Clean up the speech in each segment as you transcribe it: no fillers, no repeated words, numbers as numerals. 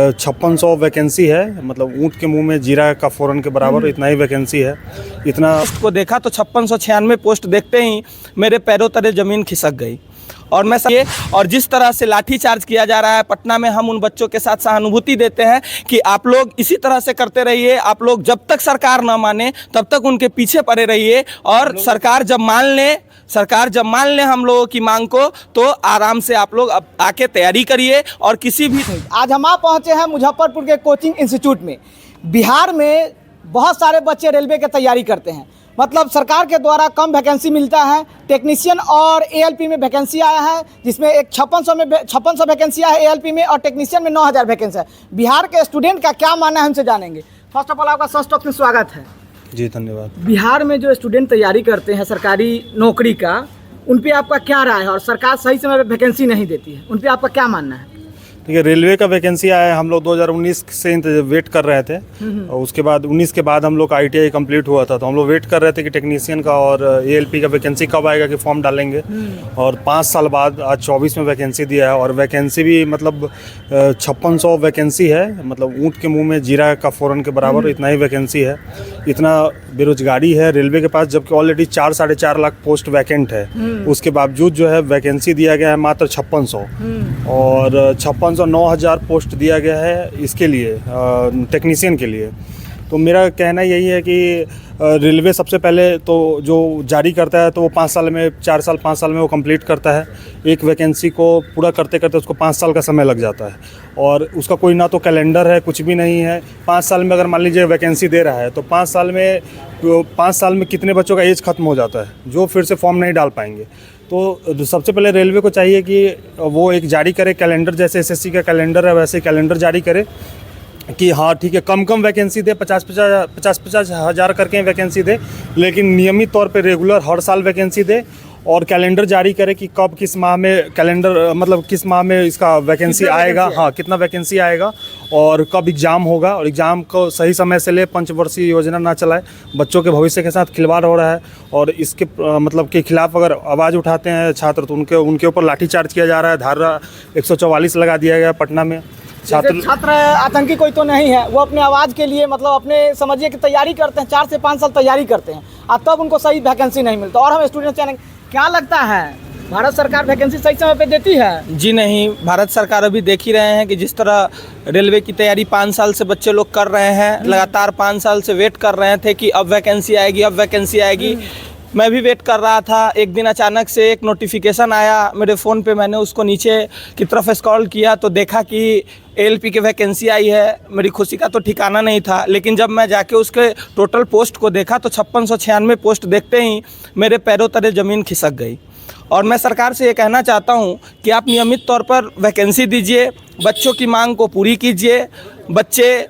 5600 vacancy है, मतलब ऊँट के मुंह में जीरा का फ़ौरन के बराबर इतना ही वैकेंसी है। इतना पोस्ट को देखा तो 5696 पोस्ट देखते ही मेरे पैरों तले ज़मीन खिसक गई। और मैं और जिस तरह से लाठीचार्ज किया जा रहा है पटना में, हम उन बच्चों के साथ सहानुभूति देते हैं कि आप लोग इसी तरह से करते रहिए। आप लोग जब तक सरकार ना माने तब तक उनके पीछे पड़े रहिए, और सरकार जब मान ले हम लोगों की मांग को, तो आराम से आप लोग अब आके तैयारी करिए। और किसी भी आज हम पहुंचे हैं मुजफ्फरपुर के कोचिंग इंस्टीट्यूट में। बिहार में बहुत सारे बच्चे रेलवे की तैयारी करते हैं, मतलब सरकार के द्वारा कम वैकेंसी मिलता है। टेक्नीशियन और एएलपी में वैकेंसी आया है, जिसमें एक 5600 वैकेंसी है एएलपी में, और टेक्नीशियन में 9000 वैकेंसी है। बिहार के स्टूडेंट का क्या मानना है हमसे जानेंगे। फर्स्ट ऑफ ऑल आपका सच टॉक में स्वागत है। जी धन्यवाद। बिहार में जो स्टूडेंट तैयारी करते हैं सरकारी नौकरी का, उन पे आपका क्या राय है, और सरकार सही समय पर वैकेंसी नहीं देती है, उन पे आपका क्या मानना है। ठीक है, रेलवे का वैकेंसी आया है, हम लोग 2019 से वेट कर रहे थे, और उसके बाद 19 के बाद हम लोग का ITI कंप्लीट हुआ था, तो हम लोग वेट कर रहे थे कि टेक्नीशियन का और ALP का वैकेंसी कब आएगा कि फॉर्म डालेंगे। और 5 साल बाद आज 24 में वैकेंसी दिया है, और वैकेंसी भी मतलब 5600 वैकेंसी है, मतलब ऊँट के मुंह में जीरा का फ़ौरन के बराबर इतना ही वैकेंसी है। इतना बेरोजगारी है रेलवे के पास, जबकि ऑलरेडी 4-4.5 लाख पोस्ट वैकेंट है। उसके बावजूद जो है वैकेंसी दिया गया है मात्र 5600, और 9000 पोस्ट दिया गया है इसके लिए, टेक्नीशियन के लिए। तो मेरा कहना यही है कि रेलवे सबसे पहले तो जो जारी करता है तो वो 5 साल में 4 साल 5 साल में वो कंप्लीट करता है। एक वैकेंसी को पूरा करते करते उसको 5 साल का समय लग जाता है, और उसका कोई ना तो कैलेंडर है, कुछ भी नहीं है। 5 साल में अगर मान लीजिए वैकेंसी दे रहा है तो 5 साल में कितने बच्चों का एज ख़त्म हो जाता है जो फिर से फॉर्म नहीं डाल पाएंगे। तो सबसे पहले रेलवे को चाहिए कि वो एक जारी करे कैलेंडर, जैसे SSC का कैलेंडर है वैसे कैलेंडर जारी करे कि हाँ ठीक है, कम वैकेंसी दे, 50-50 हज़ार करके वैकेंसी दे, लेकिन नियमित तौर पे रेगुलर हर साल वैकेंसी दे। और कैलेंडर जारी करे कि कब किस माह में कैलेंडर, मतलब किस माह में इसका वैकेंसी आएगा, हाँ कितना वैकेंसी आएगा, और कब एग्ज़ाम होगा, और एग्ज़ाम को सही समय से ले। पंचवर्षीय योजना ना चलाए, बच्चों के भविष्य के साथ खिलवाड़ हो रहा है, और इसके मतलब के खिलाफ अगर आवाज़ उठाते हैं छात्र तो उनके ऊपर लाठीचार्ज किया जा रहा है। धारा 144 लगा दिया गया पटना में। छात्र आतंकी कोई तो नहीं है, वो अपने आवाज़ के लिए मतलब अपने समझिए कि तैयारी करते हैं, 4 से 5 साल तैयारी करते हैं, और तब उनको सही वैकेंसी नहीं मिलता। और हम स्टूडेंट चैनल, क्या लगता है भारत सरकार वैकेंसी सही समय पे देती है? जी नहीं, भारत सरकार अभी देख ही रहे हैं कि जिस तरह रेलवे की तैयारी 5 साल से बच्चे लोग कर रहे हैं, लगातार 5 साल से वेट कर रहे थे कि अब वैकेंसी आएगी, अब वैकेंसी आएगी। मैं भी वेट कर रहा था। एक दिन अचानक से एक नोटिफिकेशन आया मेरे फ़ोन पे, मैंने उसको नीचे की तरफ स्क्रॉल किया तो देखा कि ALP की वैकेंसी आई है। मेरी खुशी का तो ठिकाना नहीं था, लेकिन जब मैं जाके उसके टोटल पोस्ट को देखा तो 5696 पोस्ट देखते ही मेरे पैरों तले ज़मीन खिसक गई। और मैं सरकार से ये कहना चाहता हूँ कि आप नियमित तौर पर वैकेंसी दीजिए, बच्चों की मांग को पूरी कीजिए। बच्चे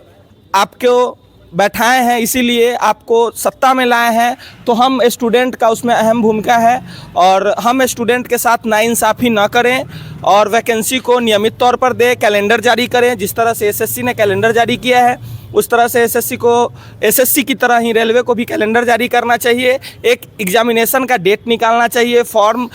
आपको बैठाए हैं, इसीलिए आपको सत्ता में लाए हैं, तो हम स्टूडेंट का उसमें अहम भूमिका है, और हम स्टूडेंट के साथ नाइंसाफ़ी ना करें, और वैकेंसी को नियमित तौर पर दें, कैलेंडर जारी करें। जिस तरह से SSC ने कैलेंडर जारी किया है, उस तरह से SSC की तरह ही रेलवे को भी कैलेंडर जारी करना चाहिए। एक एग्जामिनेशन का डेट निकालना चाहिए, फॉर्म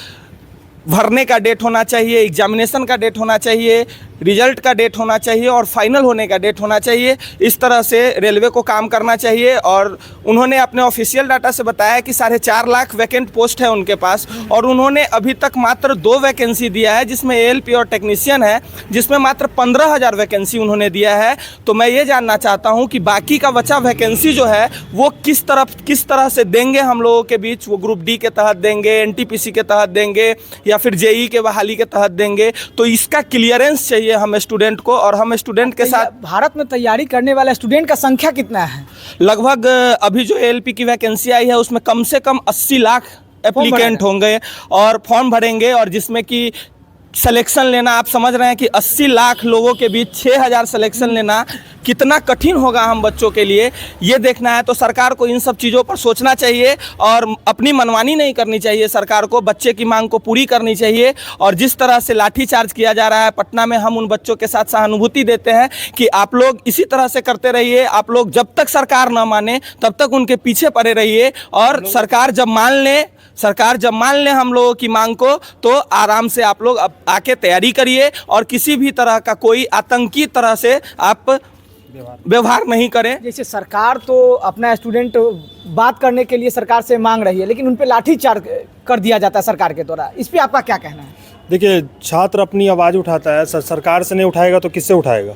भरने का डेट होना चाहिए, एग्जामिनेशन का डेट होना चाहिए, रिजल्ट का डेट होना चाहिए, और फाइनल होने का डेट होना चाहिए। इस तरह से रेलवे को काम करना चाहिए। और उन्होंने अपने ऑफिशियल डाटा से बताया कि 4.5 लाख वैकेंट पोस्ट है उनके पास, और उन्होंने अभी तक मात्र 2 वैकेंसी दिया है, जिसमें ALP और टेक्नीशियन है, जिसमें मात्र 15,000 वैकेंसी उन्होंने दिया है। तो मैं ये जानना चाहता हूँ कि बाकी का बचा वैकेंसी जो है वो किस तरह से देंगे हम लोगों के बीच। वो ग्रुप D के तहत देंगे, NTPC के तहत देंगे, या फिर JEE के बहाली के तहत देंगे। तो इसका क्लियरेंस चाहिए हम स्टूडेंट को, और हम स्टूडेंट के साथ। भारत में तैयारी करने वाले स्टूडेंट का संख्या कितना है? लगभग अभी जो ALP की वैकेंसी आई है उसमें कम से कम 80 लाख एप्लीकेंट होंगे और फॉर्म भरेंगे, और जिसमें कि सिलेक्शन लेना, आप समझ रहे हैं कि 80 लाख लोगों के बीच 6000 सिलेक्शन लेना कितना कठिन होगा हम बच्चों के लिए, ये देखना है। तो सरकार को इन सब चीज़ों पर सोचना चाहिए और अपनी मनमानी नहीं करनी चाहिए। सरकार को बच्चे की मांग को पूरी करनी चाहिए। और जिस तरह से लाठीचार्ज किया जा रहा है पटना में, हम उन बच्चों के साथ सहानुभूति देते हैं कि आप लोग इसी तरह से करते रहिए। आप लोग जब तक सरकार ना माने तब तक उनके पीछे पड़े रहिए, और सरकार जब मान ले हम लोगों की मांग को, तो आराम से आप लोग आके तैयारी करिए और किसी भी तरह का कोई आतंकी तरह से आप व्यवहार नहीं करें। जैसे सरकार तो अपना स्टूडेंट बात करने के लिए सरकार से मांग रही है, लेकिन उन पे लाठीचार्ज कर दिया जाता है सरकार के द्वारा, इस पे आपका क्या कहना है? देखिए, छात्र अपनी आवाज़ उठाता है, सरकार से नहीं उठाएगा तो किससे उठाएगा?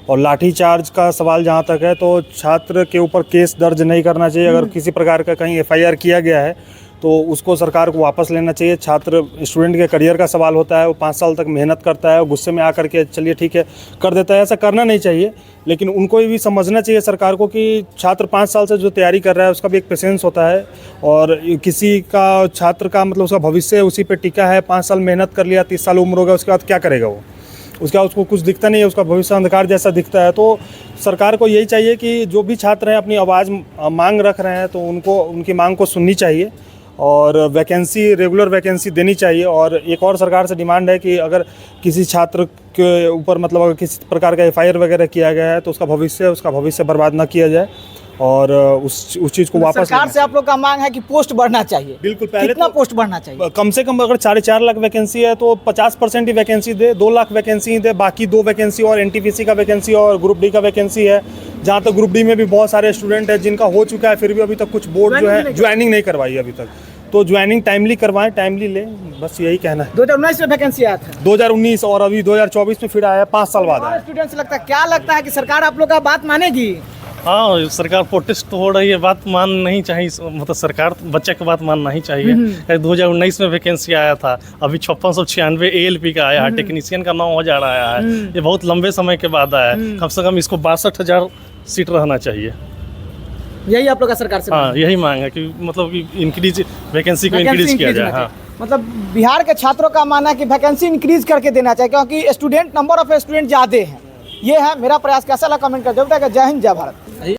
और लाठीचार्ज का सवाल जहाँ तक है, तो छात्र के ऊपर केस दर्ज नहीं करना चाहिए। अगर किसी प्रकार का कहीं FIR किया गया है तो उसको सरकार को वापस लेना चाहिए। स्टूडेंट के करियर का सवाल होता है, वो 5 साल तक मेहनत करता है और गुस्से में आकर के चलिए ठीक है कर देता है, ऐसा करना नहीं चाहिए। लेकिन उनको भी समझना चाहिए सरकार को कि छात्र 5 साल से जो तैयारी कर रहा है उसका भी एक पेशेंस होता है, और किसी का छात्र का मतलब उसका भविष्य उसी पे टिका है। 5 साल मेहनत कर लिया, 30 साल उम्र होगा, उसके बाद क्या करेगा वो? उसको कुछ दिखता नहीं है, उसका भविष्य अंधकार जैसा दिखता है। तो सरकार को यही चाहिए कि जो भी छात्र हैं अपनी आवाज़ मांग रख रहे हैं तो उनको उनकी मांग को सुननी चाहिए और रेगुलर वैकेंसी देनी चाहिए। और एक और सरकार से डिमांड है कि अगर किसी छात्र के ऊपर मतलब अगर किसी प्रकार का FIR वगैरह किया गया है तो उसका भविष्य बर्बाद ना किया जाए, और उस चीज़ को वापस सरकार से आप लोग का मांग है कि पोस्ट बढ़ना चाहिए। बिल्कुल, पहले कितना तो पोस्ट बढ़ना चाहिए? कम से कम अगर 4.5 लाख वैकेंसी है तो 50% ही वैकेंसी दे, 2 लाख वैकेंसी ही दे, बाकी 2 वैकेंसी और NTPC का वैकेंसी और ग्रुप डी का वैकेंसी है। जहाँ तक ग्रुप डी में भी बहुत सारे स्टूडेंट हैं जिनका हो चुका है, फिर भी अभी तक कुछ बोर्ड जो है ज्वाइनिंग नहीं करवाई अभी तक। तो ज्वाइनिंग टाइमली करवाएं, टाइमली लें, बस यही कहना है। 2019 में वैकेंसी आया था, 2019 और अभी 2024 में फिर आया, 5 साल बाद आया। स्टूडेंट से क्या लगता है कि सरकार आप लोग का बात मानेगी? हाँ, सरकार प्रोटेस्ट तो हो रही है, बात मान नहीं चाहिए, मतलब सरकार बच्चे की बात मानना ही चाहिए। 2019 में वैकेंसी आया था, अभी 5696 ALP का आया है, टेक्नीशियन का 9000 आया है। ये बहुत लंबे समय के बाद आया है। कम से कम इसको 62,000 सीट रहना चाहिए। यही आप लोग का सरकार से? हाँ, यही मांग है कि मतलब कि वैकेंसी को इंक्रीज किया जाए। हाँ, मतलब बिहार के छात्रों का मानना है कि वैकेंसी इंक्रीज करके देना चाहिए, क्योंकि नंबर ऑफ स्टूडेंट ज़्यादा हैं। ये है मेरा प्रयास। कैसा लगा कमेंट कर दो। जय हिंद, जय भारत।